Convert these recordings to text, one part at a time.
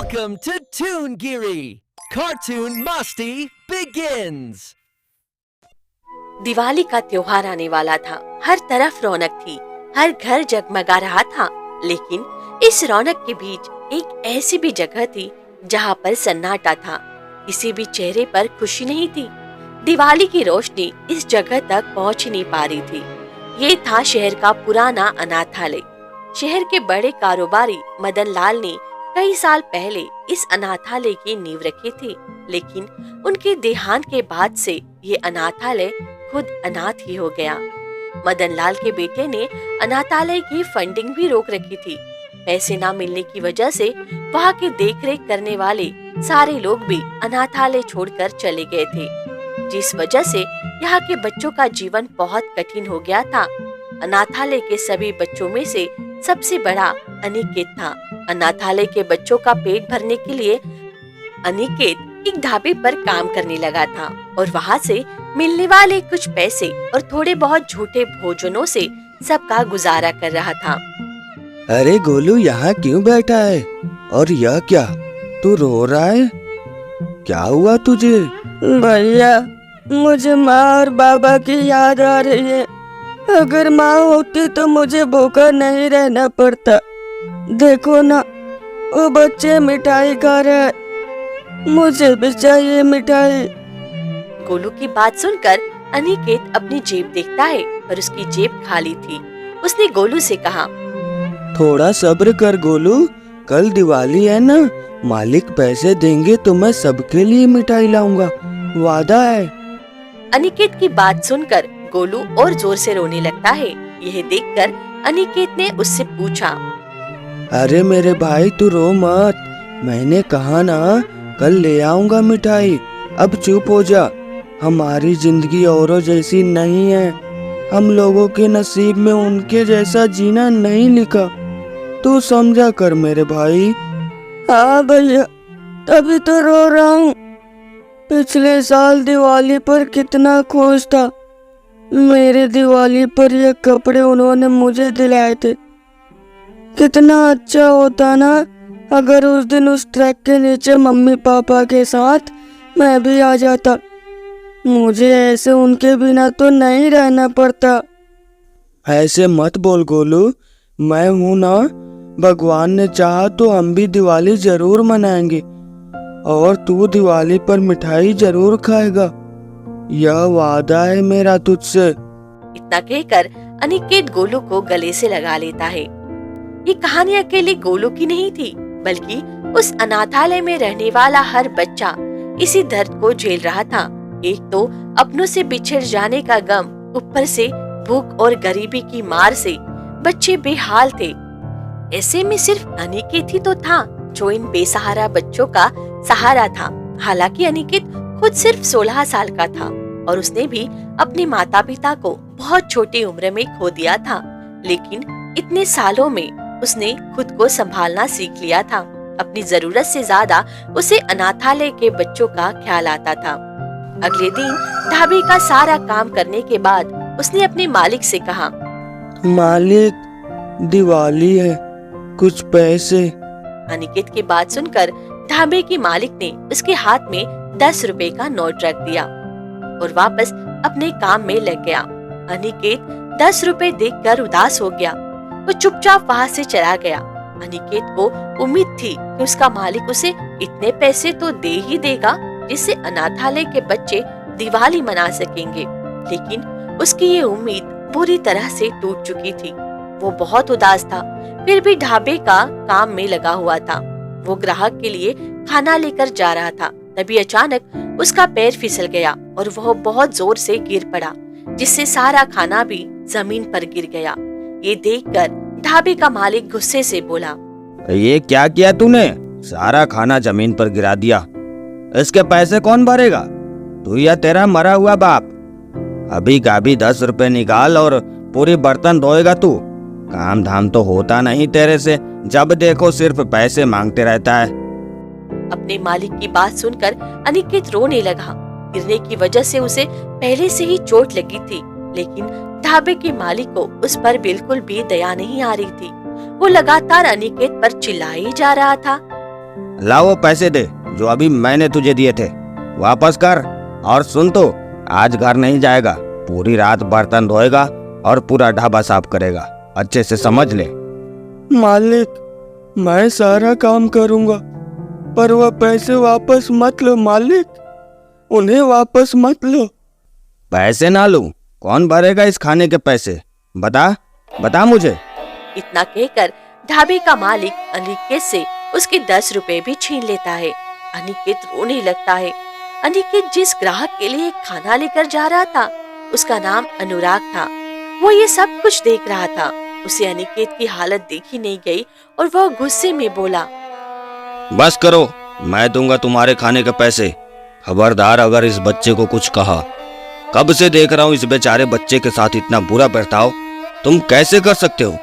Welcome to Toongiri. Cartoon Masti begins. Diwali का त्योहार आने वाला था। हर तरफ रौनक थी, हर घर जगमगा रहा था। लेकिन इस रौनक के बीच एक ऐसी भी जगह थी जहाँ पर सन्नाटा था। किसी भी चेहरे पर खुशी नहीं थी। दिवाली की रोशनी इस जगह तक पहुँच नहीं पा रही थी। ये था शहर का पुराना अनाथालय। शहर के बड़े कारोबारी मदन लाल ने कई साल पहले इस अनाथालय की नींव रखी थी, लेकिन उनके देहांत के बाद से ये अनाथालय खुद अनाथ ही हो गया। मदन लाल के बेटे ने अनाथालय की फंडिंग भी रोक रखी थी। पैसे न मिलने की वजह से वहाँ के देखरेख करने वाले सारे लोग भी अनाथालय छोड़कर चले गए थे, जिस वजह से यहाँ के बच्चों का जीवन बहुत कठिन हो गया था। अनाथालय के सभी बच्चों में से सबसे बड़ा अनिकेत था। अनाथालय के बच्चों का पेट भरने के लिए अनिकेत एक ढाबे पर काम करने लगा था और वहाँ से मिलने वाले कुछ पैसे और थोड़े बहुत झूठे भोजनों से सबका गुजारा कर रहा था। अरे गोलू, यहाँ क्यों बैठा है? और यह क्या, तू रो रहा है? क्या हुआ तुझे? भैया, मुझे माँ और बाबा की याद आ रही है। अगर माँ होती तो मुझे भूखा नहीं रहना पड़ता। देखो ना, वो बच्चे मिठाई खा रहे हैं। मुझे भी चाहिए मिठाई। गोलू की बात सुनकर अनिकेत अपनी जेब देखता है और उसकी जेब खाली थी। उसने गोलू से कहा, थोड़ा सब्र कर गोलू, कल दिवाली है ना, मालिक पैसे देंगे तो मैं सबके लिए मिठाई लाऊंगा, वादा है। अनिकेत की बात सुनकर गोलू और जोर से रोने लगता है। यह देखकर अनिकेत ने उससे पूछा, अरे मेरे भाई, तू रो मत, मैंने कहा ना कल ले आऊंगा मिठाई। अब चुप हो जा। हमारी जिंदगी औरों जैसी नहीं है। हम लोगों के नसीब में उनके जैसा जीना नहीं लिखा। तू समझा कर मेरे भाई। हाँ भैया, तभी तो रो रहा हूँ। पिछले साल दिवाली पर कितना खुश था। मेरे दिवाली पर ये कपड़े उन्होंने मुझे दिलाए थे। कितना अच्छा होता ना अगर उस दिन उस ट्रक के नीचे मम्मी पापा के साथ मैं भी आ जाता। मुझे ऐसे उनके बिना तो नहीं रहना पड़ता। ऐसे मत बोल गोलू, मैं हूँ ना। भगवान ने चाहा तो हम भी दिवाली जरूर मनाएंगे और तू दिवाली पर मिठाई जरूर खाएगा। यह वादा है मेरा तुझसे। इतना कहकर अनिकेत गोलू को गले से लगा लेता है। ये कहानी अकेले गोलू की नहीं थी, बल्कि उस अनाथालय में रहने वाला हर बच्चा इसी दर्द को झेल रहा था। एक तो अपनों से बिछड़ जाने का गम, ऊपर से भूख और गरीबी की मार से बच्चे बेहाल थे। ऐसे में सिर्फ अनिकेत ही तो था जो इन बेसहारा बच्चों का सहारा था। हालांकि अनिकेत खुद सिर्फ 16 साल का था और उसने भी अपने माता पिता को बहुत छोटी उम्र में खो दिया था, लेकिन इतने सालों में उसने खुद को संभालना सीख लिया था। अपनी जरूरत से ज्यादा उसे अनाथालय के बच्चों का ख्याल आता था। अगले दिन ढाबे का सारा काम करने के बाद उसने अपने मालिक से कहा, मालिक, दिवाली है, कुछ पैसे। अनिकेत की बात सुनकर ढाबे के मालिक ने उसके हाथ में 10 रुपए का नोट रख दिया और वापस अपने काम में लग गया। अनिकेत 10 रुपए देखकर उदास हो गया। वो चुपचाप वहाँ से चला गया। अनिकेत को उम्मीद थी कि उसका मालिक उसे इतने पैसे तो दे ही देगा जिससे अनाथालय के बच्चे दिवाली मना सकेंगे, लेकिन उसकी ये उम्मीद बुरी तरह से टूट चुकी थी। वो बहुत उदास था, फिर भी ढाबे का काम में लगा हुआ था। वो ग्राहक के लिए खाना लेकर जा रहा था। तभी अचानक उसका पैर फिसल गया और वह बहुत जोर से गिर पड़ा, जिससे सारा खाना भी जमीन पर गिर गया। ये देखकर ढाबे का मालिक गुस्से से बोला, ये क्या किया तूने? सारा खाना जमीन पर गिरा दिया। इसके पैसे कौन भरेगा? तू या तेरा मरा हुआ बाप? अभी का भी 10 रुपए निकाल और पूरी बर्तन धोएगा तू। काम धाम तो होता नहीं तेरे से, जब देखो सिर्फ पैसे मांगते रहता है। अपने मालिक की बात सुनकर अनिकेत रोने लगा। गिरने की वजह से उसे पहले से ही चोट लगी थी, लेकिन ढाबे के मालिक को उस पर बिल्कुल भी दया नहीं आ रही थी। वो लगातार अनिकेत पर चिल्ला ही जा रहा था। ला वो पैसे दे जो अभी मैंने तुझे दिए थे, वापस कर। और सुन तो, आज घर नहीं जाएगा, पूरी रात बर्तन धोएगा और पूरा ढाबा साफ करेगा, अच्छे से समझ ले। मालिक, मैं सारा काम करूंगा, पर वह पैसे वापस मत लो मालिक, उन्हें वापस मत लो। पैसे ना लूं? कौन भरेगा इस खाने के पैसे? बता मुझे। इतना कहकर ढाबे का मालिक अनिकेत से उसके 10 रुपए भी छीन लेता है। अनिकेत रोने लगता है। अनिकेत जिस ग्राहक के लिए खाना लेकर जा रहा था उसका नाम अनुराग था। वो ये सब कुछ देख रहा था। उसे अनिकेत की हालत देखी नहीं गई और वह गुस्से में बोला, बस करो, मैं दूंगा तुम्हारे खाने के पैसे। खबरदार अगर इस बच्चे को कुछ कहा। कब से देख रहा हूँ इस बेचारे बच्चे के साथ इतना बुरा बर्ताव। तुम कैसे कर सकते हो?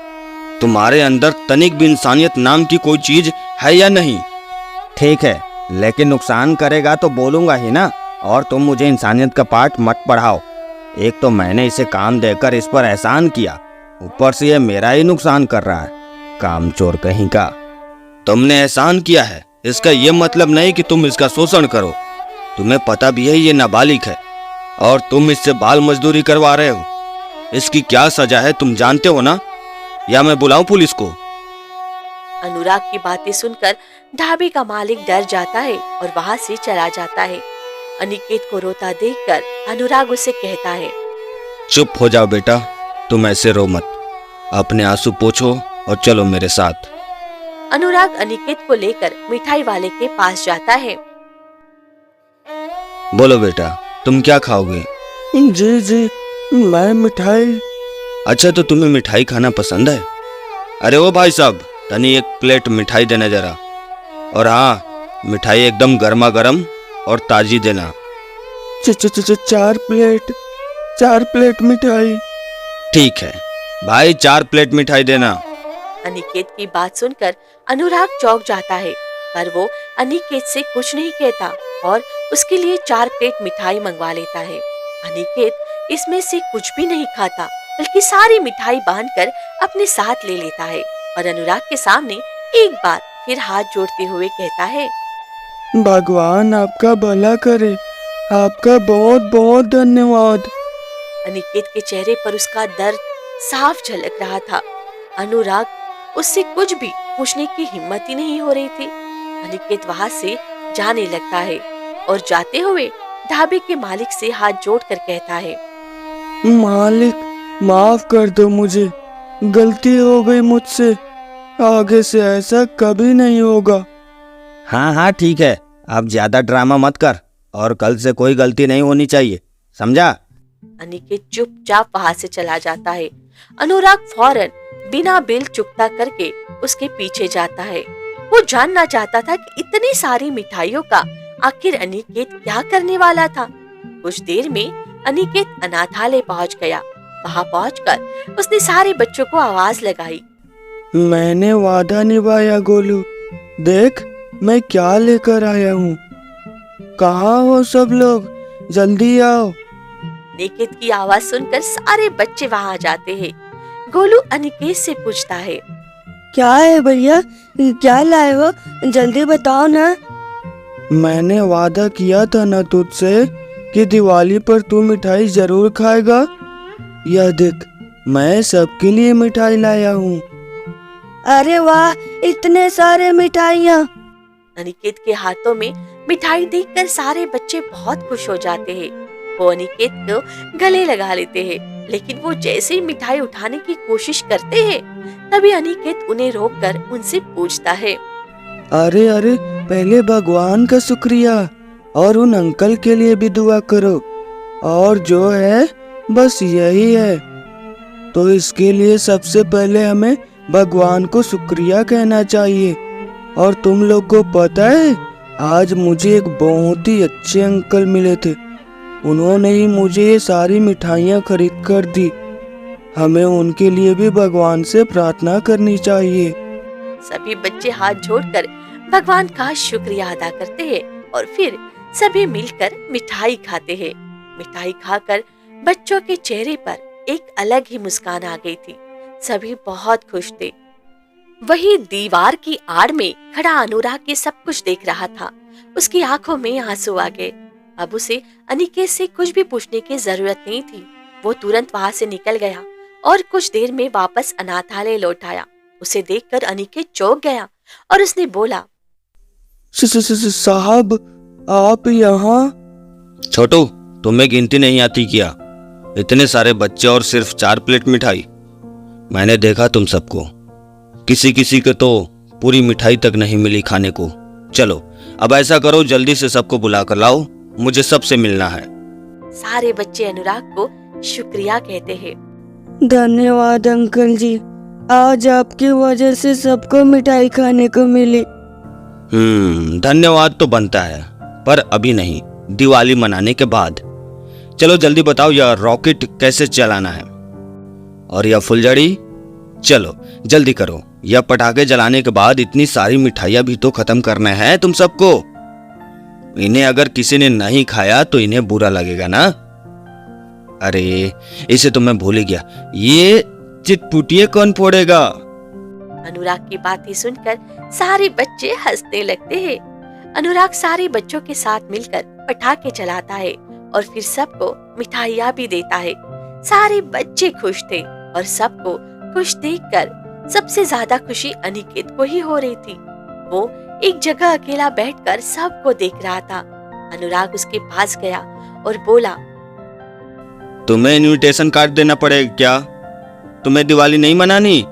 तुम्हारे अंदर तनिक भी इंसानियत नाम की कोई चीज है या नहीं? ठीक है, लेकिन नुकसान करेगा तो बोलूंगा ही ना। और तुम मुझे इंसानियत का पाठ मत पढ़ाओ। एक तो मैंने इसे काम देकर इस पर एहसान किया, ऊपर से ये मेरा ही नुकसान कर रहा है, कामचोर कहीं का। तुमने एहसान किया है, इसका ये मतलब नहीं कि तुम इसका शोषण करो। तुम्हें पता भी है ये नाबालिग है और तुम इससे बाल मजदूरी करवा रहे हो। इसकी क्या सजा है तुम जानते हो ना? या मैं बुलाऊं पुलिस को? अनुराग की बातें सुनकर ढाबे का मालिक डर जाता है और वहाँ से चला जाता है। अनिकेत को रोता देखकर अनुराग उसे कहता है, चुप हो जाओ बेटा, तुम ऐसे रो मत। अपने आंसू पोंछो और चलो मेरे साथ। अनुराग अनिकेत को लेकर मिठाई वाले के पास जाता है। बोलो बेटा, तुम क्या खाओगे? जी, मैं मिठाई। अच्छा, तो तुम्हें मिठाई खाना पसंद है? अरे ओ भाई साहब, तनी एक प्लेट मिठाई देना जरा। और हाँ, मिठाई एकदम गर्मा गर्म और ताजी देना। 4 प्लेट मिठाई। ठीक है भाई, 4 प्लेट मिठाई देना। अनिकेत की बात सुनकर अनुराग चौंक जाता है, पर वो अनिकेत से कुछ नहीं कहता और उसके लिए 4 प्लेट मिठाई मंगवा लेता है। अनिकेत इसमें से कुछ भी नहीं खाता, बल्कि सारी मिठाई बांधकर अपने साथ ले लेता है और अनुराग के सामने एक बार फिर हाथ जोड़ते हुए कहता है, भगवान आपका भला करे, आपका बहुत बहुत धन्यवाद। अनिकेत के चेहरे पर उसका दर्द साफ झलक रहा था। अनुराग उससे कुछ भी पूछने की हिम्मत ही नहीं हो रही थी। अनिकेत वहां से जाने लगता है और जाते हुए ढाबे के मालिक से हाथ जोड़कर कहता है, मालिक माफ कर दो मुझे, गलती हो गई मुझसे, आगे से ऐसा कभी नहीं होगा। हाँ ठीक है, अब ज्यादा ड्रामा मत कर और कल से कोई गलती नहीं होनी चाहिए, समझा? अनिकेत चुपचाप वहां से चला जाता है। अनुराग फौरन बिना बिल चुकता करके उसके पीछे जाता है। वो जानना चाहता था कि इतनी सारी मिठाइयों का आखिर अनिकेत क्या करने वाला था। कुछ देर में अनिकेत अनाथालय पहुंच गया। वहां पहुंचकर उसने सारे बच्चों को आवाज लगाई, मैंने वादा निभाया गोलू, देख मैं क्या लेकर आया हूँ। कहाँ हो सब लोग, जल्दी आओ। अनिकेत की आवाज सुनकर सारे बच्चे वहां आ जाते हैं। गोलू अनिकेत से पूछता है, क्या है भैया, क्या लाए हो, जल्दी बताओ ना। मैंने वादा किया था ना तुझसे कि दिवाली पर तू मिठाई जरूर खाएगा। यह देख, मैं सबके लिए मिठाई लाया हूँ। अरे वाह, इतने सारे मिठाइयाँ। अनिकेत के हाथों में मिठाई देखकर सारे बच्चे बहुत खुश हो जाते हैं। वो अनिकेत को गले लगा लेते हैं, लेकिन वो जैसे ही मिठाई उठाने की कोशिश करते हैं, तभी अनिकेत उन्हें रोककर उनसे पूछता है, अरे पहले भगवान का शुक्रिया और उन अंकल के लिए भी दुआ करो, और जो है बस यही है। तो इसके लिए सबसे पहले हमें भगवान को शुक्रिया कहना चाहिए। और तुम लोग को पता है, आज मुझे एक बहुत ही अच्छे अंकल मिले थे। उन्होंने ही मुझे ये सारी मिठाइयाँ खरीद कर दी। हमें उनके लिए भी भगवान से प्रार्थना करनी चाहिए। सभी बच्चे हाथ जोड़कर भगवान का शुक्रिया अदा करते हैं और फिर सभी मिलकर मिठाई खाते हैं। मिठाई खाकर बच्चों के चेहरे पर एक अलग ही मुस्कान आ गई थी। सभी बहुत खुश थे। वही दीवार की आड़ में खड़ा अनुराग ये सब कुछ देख रहा था। उसकी आंखों में आंसू आ गए। अब उसे अनिकेत से कुछ भी पूछने की जरूरत नहीं थी। वो तुरंत वहां से निकल गया और कुछ देर में वापस अनाथालय लौट आया। उसे देखकर अनिकेत चौंक गया और उसने बोला, साहब आप यहाँ? छोटू, तुम्हें गिनती नहीं आती क्या? इतने सारे बच्चे और सिर्फ 4 प्लेट मिठाई। मैंने देखा तुम सबको, किसी किसी के तो पूरी मिठाई तक नहीं मिली खाने को। चलो अब ऐसा करो, जल्दी से सबको बुला कर लाओ, मुझे सबसे मिलना है। सारे बच्चे अनुराग को शुक्रिया कहते हैं। धन्यवाद अंकल जी, आज आपकी वजह से सबको मिठाई खाने को मिली। धन्यवाद तो बनता है, पर अभी नहीं, दिवाली मनाने के बाद। चलो जल्दी बताओ, यह रॉकेट कैसे चलाना है? और यह फुलझड़ी, चलो जल्दी करो। यह पटाखे जलाने के बाद इतनी सारी मिठाइयां भी तो खत्म करना है तुम सबको। इन्हें अगर किसी ने नहीं खाया तो इन्हें बुरा लगेगा ना। अरे इसे तो मैं भूल ही गया, ये चिटपुटिये कौन फोड़ेगा? अनुराग की बातें सुनकर सारे बच्चे हंसने लगते हैं। अनुराग सारे बच्चों के साथ मिलकर पटाखे जलाता है और फिर सबको मिठाइयाँ भी देता है। सारे बच्चे खुश थे और सबको खुश देखकर सबसे ज्यादा खुशी अनिकेत को ही हो रही थी। वो एक जगह अकेला बैठकर सबको देख रहा था। अनुराग उसके पास गया और बोला, तुम्हें इनविटेशन कार्ड देना पड़ेगा क्या? तुम्हें दिवाली नहीं मनानी?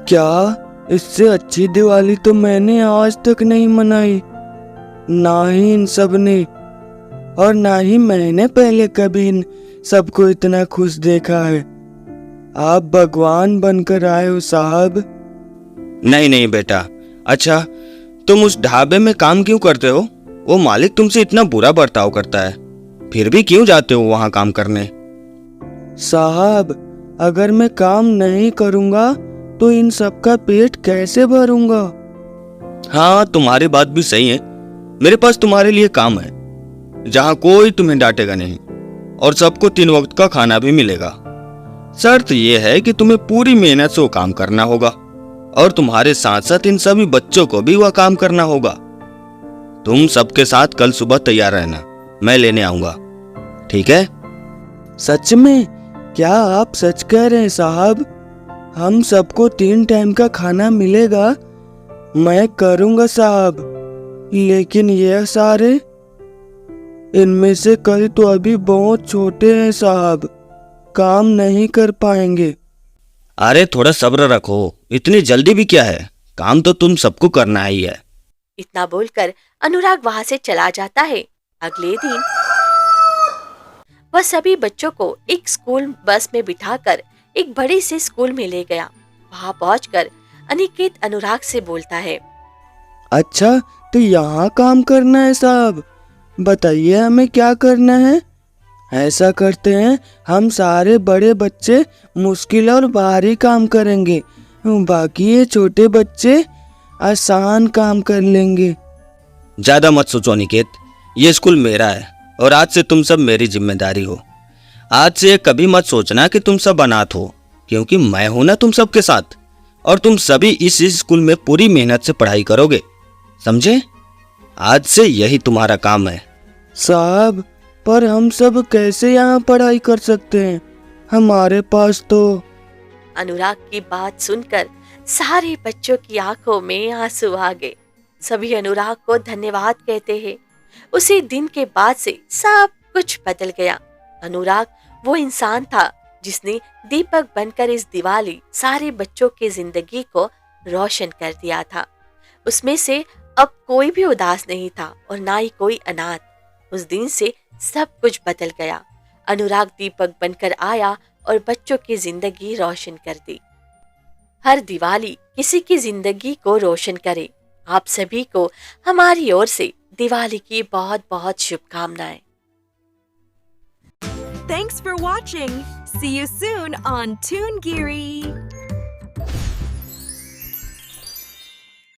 क्या? इससे अच्छी दिवाली तो मैंने आज तक नहीं मनाई, ना ही इन सब ने, और ना ही मैंने पहले कभी इन सबको इतना खुश देखा है। आप भगवान बनकर आए हो साहब। नहीं नहीं बेटा। अच्छा तुम उस ढाबे में काम क्यों करते हो? वो मालिक तुमसे इतना बुरा बर्ताव करता है, फिर भी क्यों जाते हो वहां काम करने? साहब अगर मैं काम नहीं करूंगा तो इन सब का पेट कैसे भरूंगा? हाँ तुम्हारी बात भी सही है। मेरे पास तुम्हारे लिए काम है जहां कोई तुम्हें डांटेगा नहीं और सबको 3 वक्त का खाना भी मिलेगा। शर्त यह है कि तुम्हें पूरी मेहनत से वो काम करना होगा और तुम्हारे साथ साथ इन सभी बच्चों को भी वह काम करना होगा। तुम सबके साथ कल सुबह तैयार रहना, मैं लेने आऊंगा, ठीक है? सच में? क्या आप सच कह रहे हैं साहब? हम सबको 3 टाइम का खाना मिलेगा? मैं करूंगा साहब। लेकिन ये सारे, इनमें से कई तो अभी बहुत छोटे हैं साहब, काम नहीं कर पाएंगे। अरे थोड़ा सब्र रखो, इतनी जल्दी भी क्या है, काम तो तुम सबको करना ही है। इतना बोलकर अनुराग वहां से चला जाता है। अगले दिन वह सभी बच्चों को एक स्कूल बस में बिठाकर एक बड़े से स्कूल में ले गया। वहां पहुंचकर अनिकेत अनुराग से बोलता है, अच्छा तो यहाँ काम करना है साहब, बताइए हमें क्या करना है? ऐसा करते हैं, हम सारे बड़े बच्चे मुश्किल और भारी काम करेंगे, बाकी ये छोटे बच्चे आसान काम कर लेंगे। ज्यादा मत सोचो निकेत, ये स्कूल मेरा है और आज से तुम सब मेरी जिम्मेदारी हो। आज से कभी मत सोचना कि तुम सब अनाथ हो, क्योंकि मैं हूं ना तुम सबके साथ, और तुम सभी इस स्कूल में पूरी मेहनत से पढ़ाई करोगे, समझे? आज से यही तुम्हारा काम है। साहब पर हम सब कैसे यहाँ पढ़ाई कर सकते हैं? हमारे पास तो। अनुराग की बात सुनकर सारे बच्चों की आंखों में आंसू आ गए। सभी अनुराग को धन्यवाद कहते हैं। उसी दिन के बाद से सब कुछ बदल गया। अनुराग वो इंसान था जिसने दीपक बनकर इस दिवाली सारे बच्चों की जिंदगी को रोशन कर दिया था। उसमें से अब कोई भी उदास नहीं था और ना ही कोई अनाथ। उस दिन से सब कुछ बदल गया। अनुराग दीपक बनकर आया और बच्चों की जिंदगी रोशन कर दी। हर दिवाली किसी की जिंदगी को रोशन करे। आप सभी को हमारी ओर से दिवाली की बहुत बहुत शुभकामनाएं। Thanks for watching. See you soon on Toon Geary.